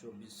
24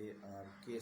ARK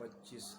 25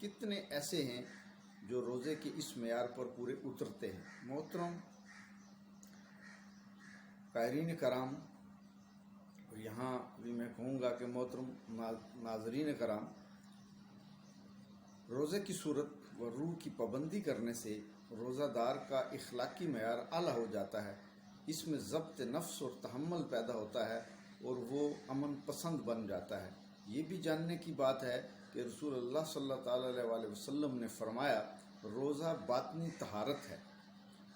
کتنے ایسے ہیں جو روزے کے اس معیار پر پورے اترتے ہیں۔ محترم قائرین کرام، اور یہاں بھی میں کہوں گا کہ محترم ناظرین کرام، روزے کی صورت و روح کی پابندی کرنے سے روزہ دار کا اخلاقی معیار اعلیٰ ہو جاتا ہے، اس میں ضبط نفس اور تحمل پیدا ہوتا ہے اور وہ امن پسند بن جاتا ہے۔ یہ بھی جاننے کی بات ہے کہ رسول اللہ صلی اللہ علیہ وسلم نے فرمایا، روزہ باطنی طہارت ہے۔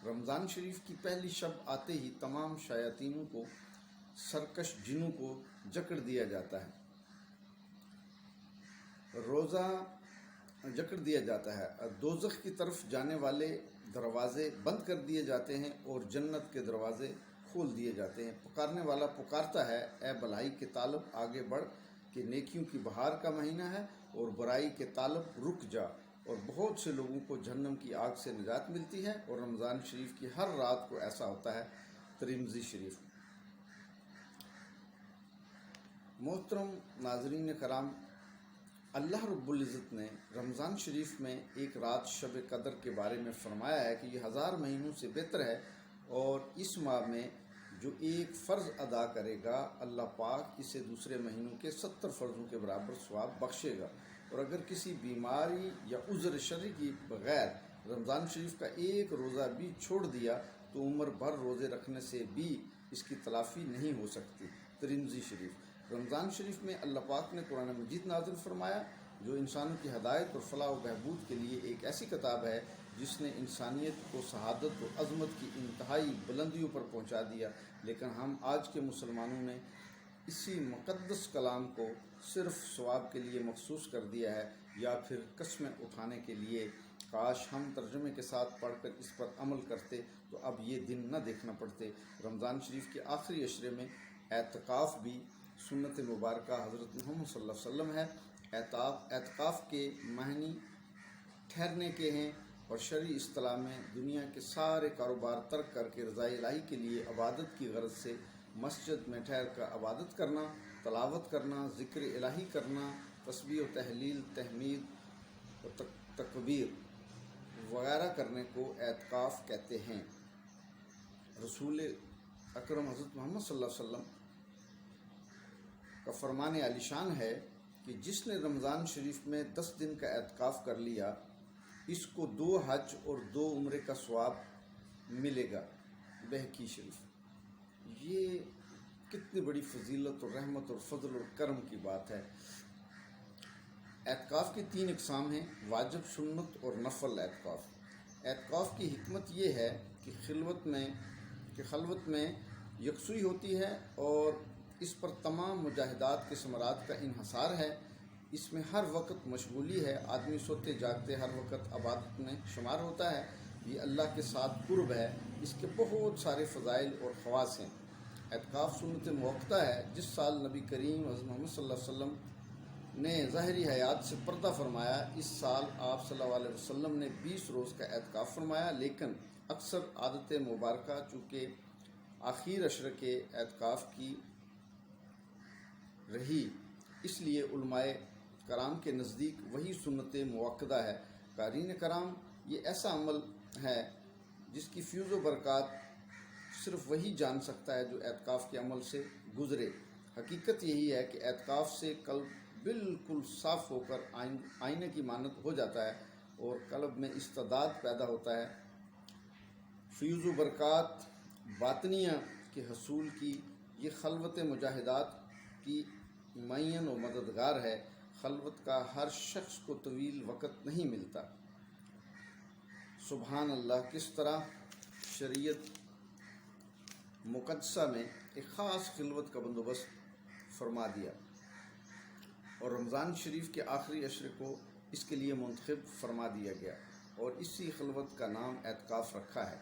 رمضان شریف کی پہلی شب آتے ہی تمام شیاطینوں کو، سرکش جنوں کو جکڑ دیا جاتا ہے، دوزخ کی طرف جانے والے دروازے بند کر دیے جاتے ہیں اور جنت کے دروازے کھول دیے جاتے ہیں۔ پکارنے والا پکارتا ہے، اے بھلائی کے طالب آگے بڑھ، کہ نیکیوں کی بہار کا مہینہ ہے، اور برائی کے طالب رک جا۔ اور بہت سے لوگوں کو جہنم کی آگ سے نجات ملتی ہے، اور رمضان شریف کی ہر رات کو ایسا ہوتا ہے۔ ترمذی شریف۔ محترم ناظرین کرام، اللہ رب العزت نے رمضان شریف میں ایک رات شب قدر کے بارے میں فرمایا ہے کہ یہ 1000 مہینوں سے بہتر ہے، اور اس ماہ میں جو ایک فرض ادا کرے گا اللہ پاک اسے دوسرے مہینوں کے 70 فرضوں کے برابر ثواب بخشے گا۔ اور اگر کسی بیماری یا عذر شرعی کی بغیر رمضان شریف کا ایک روزہ بھی چھوڑ دیا تو عمر بھر روزے رکھنے سے بھی اس کی تلافی نہیں ہو سکتی۔ ترمذی شریف۔ رمضان شریف میں اللہ پاک نے قرآن مجید نازل فرمایا، جو انسانوں کی ہدایت اور فلاح و بہبود کے لیے ایک ایسی کتاب ہے جس نے انسانیت کو سعادت و عظمت کی انتہائی بلندیوں پر پہنچا دیا، لیکن ہم آج کے مسلمانوں نے اسی مقدس کلام کو صرف ثواب کے لیے مخصوص کر دیا ہے، یا پھر قسمیں اٹھانے کے لیے۔ کاش ہم ترجمے کے ساتھ پڑھ کر اس پر عمل کرتے تو اب یہ دن نہ دیکھنا پڑتے۔ رمضان شریف کے آخری عشرے میں اعتکاف بھی سنت مبارکہ حضرت محمد صلی اللہ علیہ وسلم ہے۔ اعتکاف کے معنی ٹھہرنے کے ہیں، اور شرعی اصطلاح میں دنیا کے سارے کاروبار ترک کر کے رضا الہی کے لیے عبادت کی غرض سے مسجد میں ٹھہر کر عبادت کرنا، تلاوت کرنا، ذکر الہی کرنا، تسبیح و تحلیل، تحمید و تکبیر وغیرہ کرنے کو اعتکاف کہتے ہیں۔ رسول اکرم حضرت محمد صلی اللہ علیہ وسلم کا فرمان عالی شان ہے کہ جس نے رمضان شریف میں 10 دن کا اعتکاف کر لیا، اس کو 2 حج اور 2 عمرے کا ثواب ملے گا۔ بہقی شریف۔ یہ کتنی بڑی فضیلت اور رحمت اور فضل اور کرم کی بات ہے۔ اعتکاف کی 3 اقسام ہیں: واجب، سنت اور نفل اعتکاف۔ اعتکاف کی حکمت یہ ہے کہ خلوت میں یکسوئی ہوتی ہے، اور اس پر تمام مجاہدات کے ثمرات کا انحصار ہے۔ اس میں ہر وقت مشغولی ہے، آدمی سوتے جاگتے ہر وقت عبادت میں شمار ہوتا ہے۔ یہ اللہ کے ساتھ قرب ہے، اس کے بہت سارے فضائل اور خواص ہیں۔ اعتکاف سنت موقتہ ہے۔ جس سال نبی کریم حضرت محمد صلی اللہ علیہ وسلم نے ظاہری حیات سے پردہ فرمایا، اس سال آپ صلی اللہ علیہ وسلم نے 20 روز کا اعتکاف فرمایا، لیکن اکثر عادت مبارکہ چونکہ آخر عشر کے اعتکاف کی رہی، اس لیے علماء کرام کے نزدیک وہی سنت موقدہ ہے۔ قارئین کرام، یہ ایسا عمل ہے جس کی فیض و برکات صرف وہی جان سکتا ہے جو اعتکاف کے عمل سے گزرے۔ حقیقت یہی ہے کہ اعتکاف سے قلب بالکل صاف ہو کر آئینے کی مانند ہو جاتا ہے، اور قلب میں استعداد پیدا ہوتا ہے۔ فیض و برکات باطنیہ کے حصول کی یہ خلوت مجاہدات کی معین و مددگار ہے۔ خلوت کا ہر شخص کو طویل وقت نہیں ملتا۔ سبحان اللہ، کس طرح شریعت مقدسہ میں ایک خاص خلوت کا بندوبست فرما دیا، اور رمضان شریف کے آخری عشرے کو اس کے لیے منتخب فرما دیا گیا، اور اسی خلوت کا نام اعتکاف رکھا ہے۔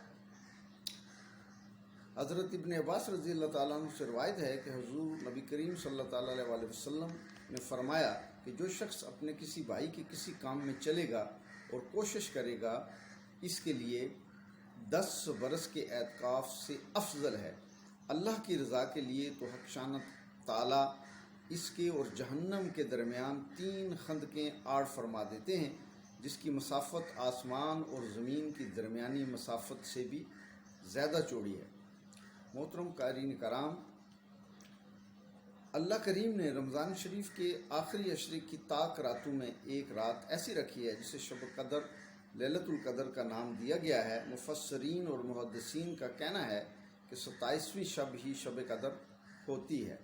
حضرت ابن عباس رضی اللہ تعالیٰ عنہ سے روایت ہے کہ حضور نبی کریم صلی اللہ تعالیٰ علیہ وسلم نے فرمایا کہ جو شخص اپنے کسی بھائی کے کسی کام میں چلے گا اور کوشش کرے گا، اس کے لیے 10 برس کے اعتکاف سے افضل ہے۔ اللہ کی رضا کے لیے تو حق شانت تعالیٰ اس کے اور جہنم کے درمیان 3 خندقیں آڑ فرما دیتے ہیں، جس کی مسافت آسمان اور زمین کی درمیانی مسافت سے بھی زیادہ چوڑی ہے۔ محترم قارئین کرام، اللہ کریم نے رمضان شریف کے آخری عشرے کی طاق راتوں میں ایک رات ایسی رکھی ہے جسے شب قدر، لیلۃ القدر کا نام دیا گیا ہے۔ مفسرین اور محدثین کا کہنا ہے کہ 27ویں شب ہی شب قدر ہوتی ہے۔